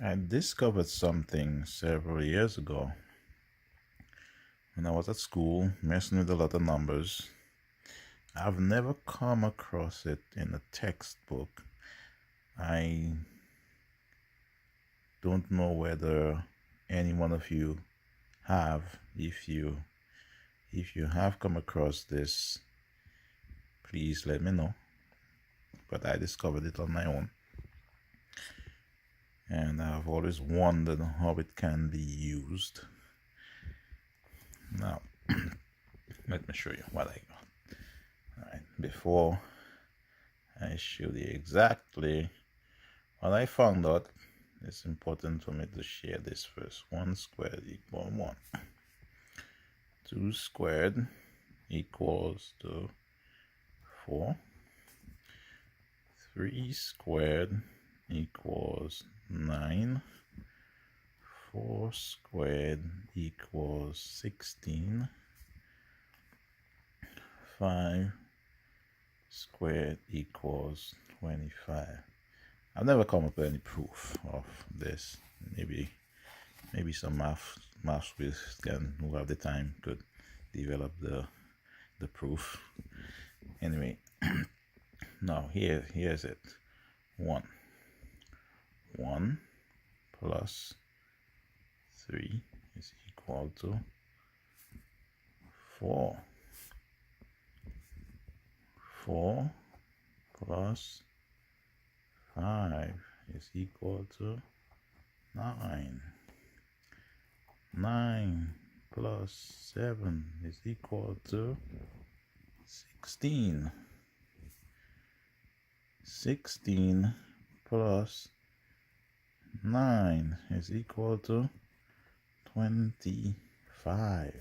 I discovered something several years ago when I was at school messing with a lot of numbers. I've never come across it in a textbook. I don't know whether any one of you have. If you have come across this, please let me know. But I discovered it on my own, and I've always wondered how it can be used. Now, let me show you what I got. All right, before I show you exactly what I found out, it's important for me to share this first. 1 squared equals 1. 2 squared equals to 4. 3 squared equals 9. 4 squared equals 16. 5 squared equals 25. I've never come up with any proof of this. Maybe some math whiz who have the time could develop the proof. Anyway, now here's it. 1 plus 3 is equal to 4. 4 plus 5 is equal to 9. 9 plus 7 is equal to 16. 16 plus 9 is equal to 25.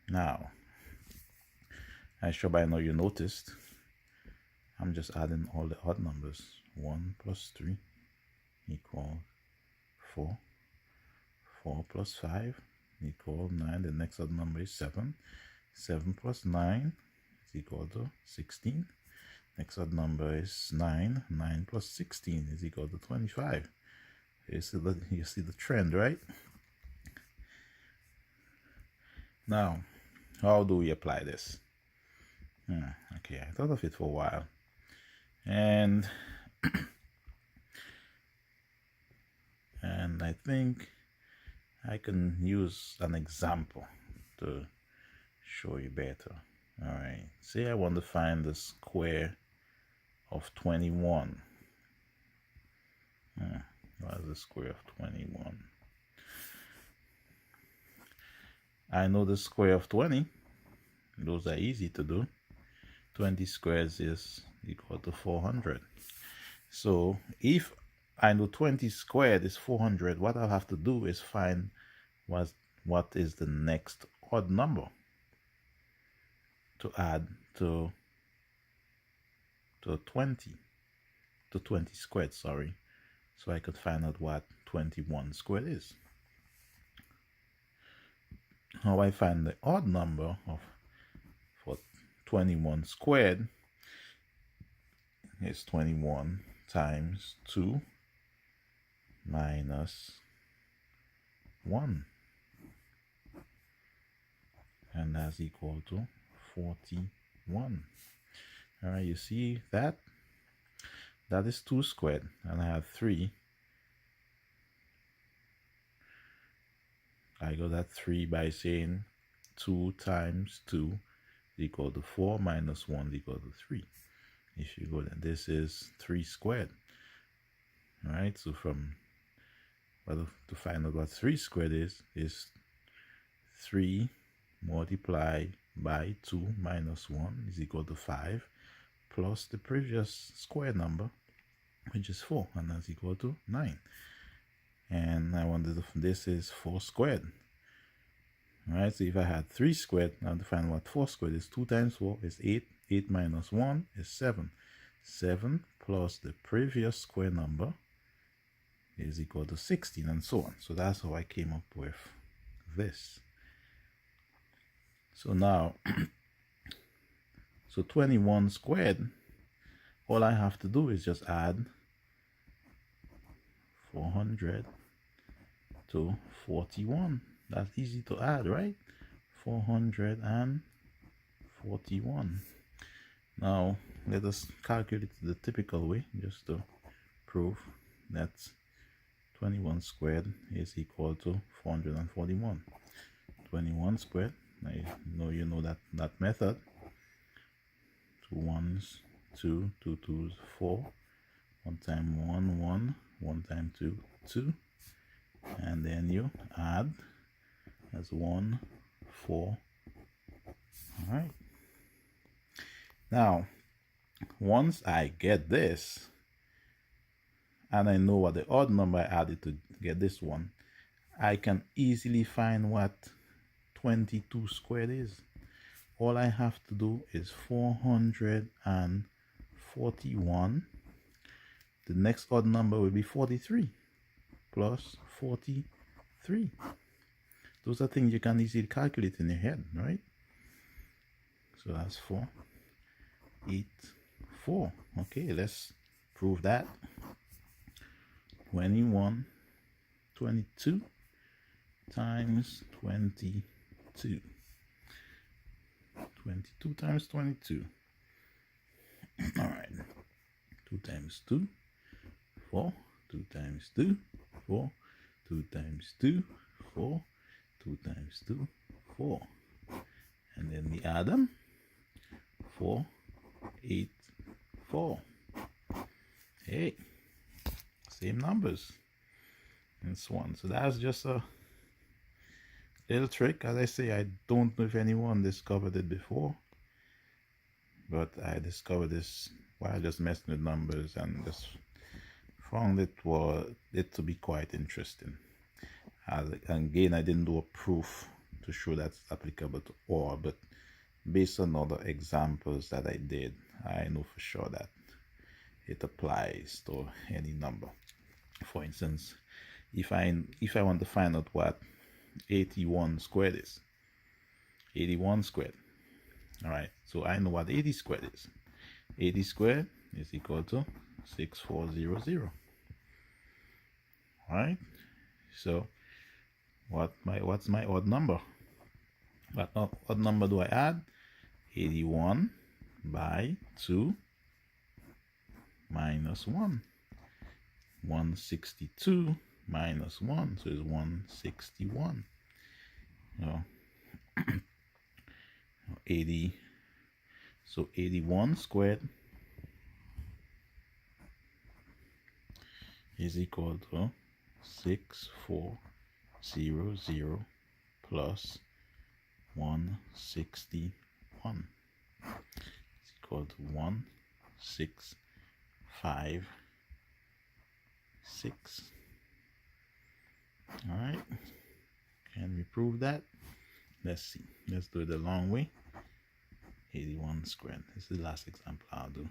Now, I'm sure by now you noticed I'm just adding all the odd numbers. 1 plus 3 equals 4. 4 plus 5 equals 9. The next odd number is 7. 7 plus 9 is equal to 16. Next odd number is 9. 9 plus 16 is equal to 25. You see the trend, right? Now, how do we apply this? Okay, I thought of it for a while. And I think I can use an example to show you better. All right, say I want to find the square of 21. What is the square of 21? I know the square of 20. Those are easy to do. 20 squares is equal to 400. So if I know 20 squared is 400, what I'll have to do is find what is the next odd number to add to 20 squared, sorry, so I could find out what 21 squared is. How I find the odd number for 21 squared is 21 times 2 minus 1, and that's equal to 41. All right, you see that is 2 squared, and I have 3. I got that 3 by saying 2 times 2 is equal to 4 minus 1 is equal to 3. If you go then, this is 3 squared. All right, so to find out what 3 squared is 3 multiplied by 2 minus 1 is equal to 5, plus the previous square number, which is 4, and that's equal to 9. And I wanted this is 4 squared. All right, so if I had 3 squared, now to find what 4 squared is, 2 times 4 is 8. 8 minus 1 is 7. 7 plus the previous square number is equal to 16, and so on. So that's how I came up with this. So now, so 21 squared, all I have to do is just add 400 to 41. That's easy to add, right? 441. Now let us calculate it the typical way, just to prove that 21 squared is equal to 441. 21 squared, I know you know that method. 2 ones, 2, 2 twos, 4. 1 time 1, 1. 1 time 2, 2. And then you add as 1, 4. All right. Now, once I get this, and I know what the odd number I added to get this one, I can easily find what 22 squared is. All I have to do is 441. The next odd number will be 43 plus 43. Those are things you can easily calculate in your head, right? So that's 4, 8, 4. Okay, let's prove that. 22 times 22. 22 times 22. All right. 2 times 2, 4. 2 times 2, 4. 2 times 2, 4. 2 times 2, 4. And then we add them. 4, 8, 4. Hey, same numbers and so on. So that's just a little trick. As I say, I don't know if anyone discovered it before, but I discovered this while just messing with numbers and just found it to be quite interesting. Again, I didn't do a proof to show that's applicable to all, but based on other examples that I did, I know for sure that it applies to any number. For instance, if I want to find out what 81 squared is, 81 squared, all right, so I know what 80 squared is. 80 squared is equal to 6400. All right, so what's my odd number? What odd number do I add? 81 by 2 minus 1. 162 minus 1, so it's 161. No. 81 squared is equal to 6400 plus 161. It's equal to 1656. All right, can we prove that? Let's see. Let's do it the long way. 81 squared. This is the last example I'll do.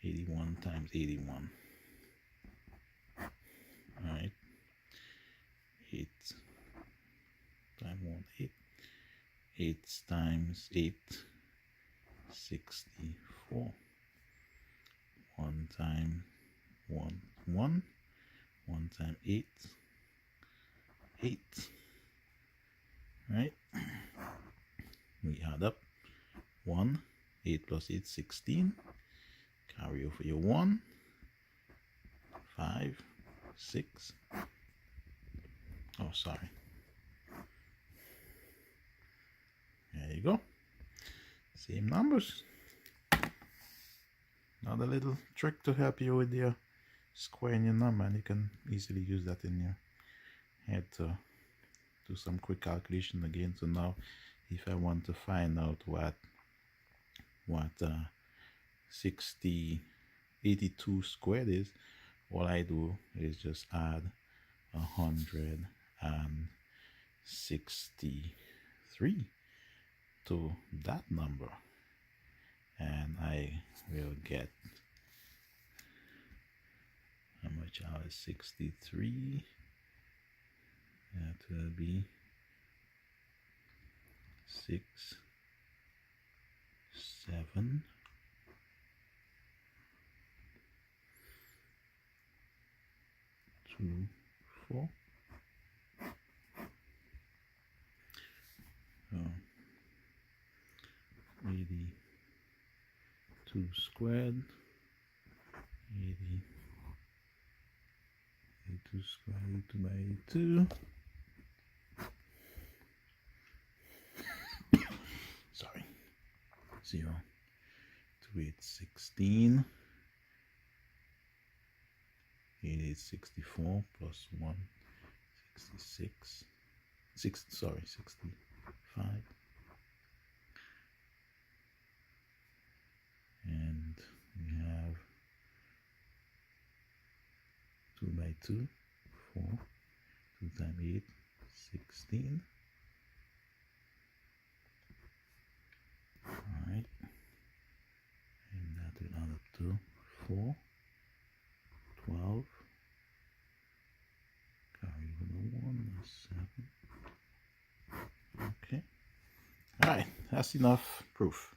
81 times 81. All right. 8 times 1, 8. 8 times 8, 64. 1 times 1, 1. 1 times 8, 8. Right? We add up 1, 8 plus 8, 16. Carry over your 1, 5, 6. Oh, sorry. There you go. Same numbers. Another little trick to help you with your squaring your number, and you can easily use that in your head to do some quick calculation again. So now if I want to find out what 82 squared is, all I do is just add 163 to that number, and I will get how much out is 63. That will be 6, 7, 12, 2, 4. So 82 squared, 82 squared, 82 by 82. Sorry. 0 to 8, 16. 8 is 64 plus 1, 66. 65. And we have 2 by 2, 4. 2 times 8, 16. Alright. And that will add up to 4, 12. Carry over the 1, 7. Okay. Alright, that's enough proof.